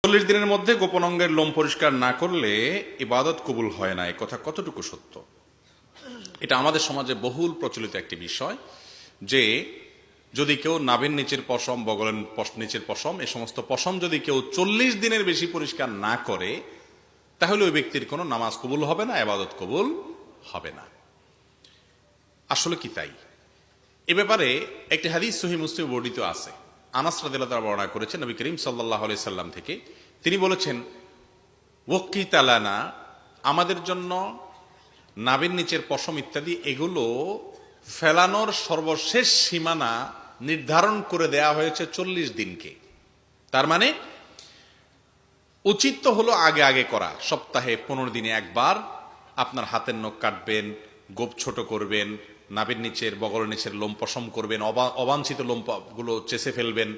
40 দিনের মধ্যে গোপন অঙ্গের লোম পরিষ্কার না করলে ইবাদত কবুল হয় না, এ কথা কতটুকু সত্য? এটা আমাদের সমাজে বহুল প্রচলিত একটি বিষয় যে যদি কেউ নাভির নিচের পশম, বগলের নিচের পশম, এই সমস্ত পশম যদি কেউ 40 দিনের বেশি পরিষ্কার না করে তাহলে ওই ব্যক্তির কোনো নামাজ কবুল হবে না, ইবাদত কবুল হবে না। আসলে কি তাই? এ ব্যাপারে একটি হাদিস সহিহ মুসলিম বর্ণিত আছে। আনাস রাদিয়াল্লাহু তাআলা বর্ণনা করেছেন নবী করিম সাল্লাল্লাহু আলাইহি সাল্লাম থেকে। তিনি বলেছেন, ওয়াক্কিতা লানা, আমাদের জন্য নাভির নিচের পশম ইত্যাদি এগুলো ফেলানোর সর্বশেষ সীমানা নির্ধারণ করে দেয়া হয়েছে 40 দিনকে। তার মানে উচিত তো হলো আগে আগে করা, সপ্তাহে 15 দিনে একবার আপনার হাতের নখ কাটবেন, গোপ ছোট করবেন, নাভির নিচের বগলের নিচের লোম পশম করবেন, অবাঞ্ছিত লোমগুলো চেষে ফেলবেন,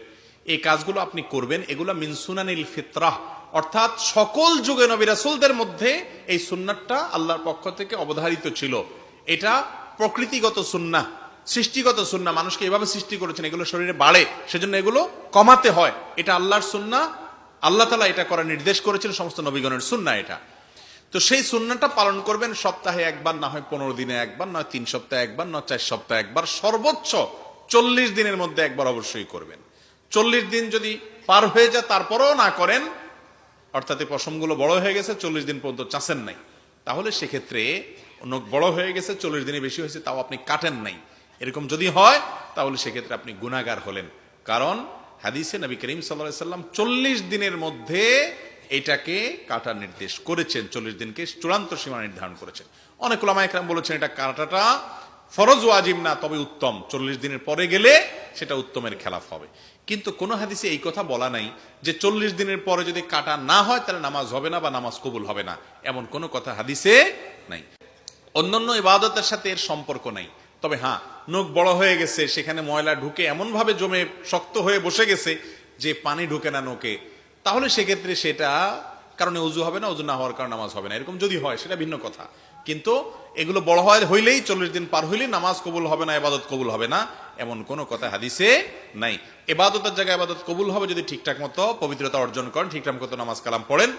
এই কাজগুলো আপনি করবেন। এগুলো মিন সুনানিল ফিতরাহ, অর্থাৎ সকল যুগে নবী রাসূলদের মধ্যে এই সুন্নাতটা আল্লাহর পক্ষ থেকে অবধারিত ছিল। এটা প্রকৃতিগত সুন্নাহ, সৃষ্টিগত সুন্নাহ। মানুষকে এভাবে সৃষ্টি করেছেন এগুলো শরীরে বাড়ে, সেজন্য এগুলো কমাতে হয়। এটা আল্লাহর সুন্নাহ, আল্লাহ তাআলা এটা করার নির্দেশ করেছেন, সমস্ত নবীগণের সুন্নাহ এটা। তো সেই সুন্নাহটা পালন করবেন সপ্তাহে একবার, না হয় 15 দিনে একবার, নয় 3 সপ্তাহে একবার, নয় 4 সপ্তাহে একবার, সর্বোচ্চ 40 দিনের মধ্যে একবার অবশ্যই করবেন। 40 দিন যদি পার হয়ে যায় তারপরেও না করেন, অর্থাৎ এই পশমগুলো বড় হয়ে গেছে, 40 দিন পর্যন্ত চাষেন নাই, তাহলে সেক্ষেত্রে নখ বড় হয়ে গেছে, 40 দিনে বেশি হয়েছে, তাও আপনি কাটেন নাই, এরকম যদি হয় তাহলে সেক্ষেত্রে আপনি গুনাহগার হলেন। কারণ হাদিসে নবী করিম সাল্লাল্লাহু আলাইহি সাল্লাম 40 দিনের মধ্যে এটাকে কাটার নির্দেশ করেছেন, 40 দিনকে চূড়ান্ত সীমা নির্ধারণ করেছেন। অনেক উলামা ইকরাম বলেছেন এটা কাটাটা ফরজ ওয়াজিব না, তবে উত্তম, 40 দিনের পরে গেলে সেটা উত্তমের খেলাফ হবে। কিন্তু কোন হাদিসে এই কথা বলা নাই যে 40 দিনের পরে যদি কাটা না হয় তাহলে নামাজ হবে না বা নামাজ কবুল হবে না, এমন কোনো কথা হাদিসে নাই। অন্যান্য ইবাদতের সাথে এর সম্পর্ক নাই। তবে হ্যাঁ, নখ বড় হয়ে গেছে, সেখানে ময়লা ঢুকে এমন ভাবে জমে শক্ত হয়ে বসে গেছে যে পানি ঢুকে না নখে, তাহলে সেক্ষেত্রে সেটা কারণে উযু হবে না, উযু না হওয়ার কারণে নামাজ হবে না, এরকম যদি হয় সেটা ভিন্ন কথা। কিন্তু এগুলো বড় হইলেই 40 দিন পার হইলেই নামাজ কবুল হবে না, ইবাদত কবুল হবে না, এমন কোনো কথা হাদিসে নাই। ইবাদতের জায়গায় ইবাদত কবুল হবে যদি ঠিকঠাক মতো পবিত্রতা অর্জন করেন, ঠিকঠাক মতো নামাজ কালাম পড়েন,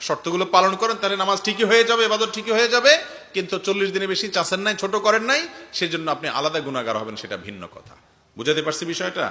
শর্তগুলো পালন করেন, তাহলে নামাজ ঠিকই হয়ে যাবে, ইবাদত ঠিকই হয়ে যাবে। কিন্তু 40 দিনে বেশি চাচ্ছেন নাই, ছোট করেন নাই, সেজন্য আপনি আলাদা গুনাহগার হবেন, সেটা ভিন্ন কথা। বুঝাতে পারছি বিষয়টা?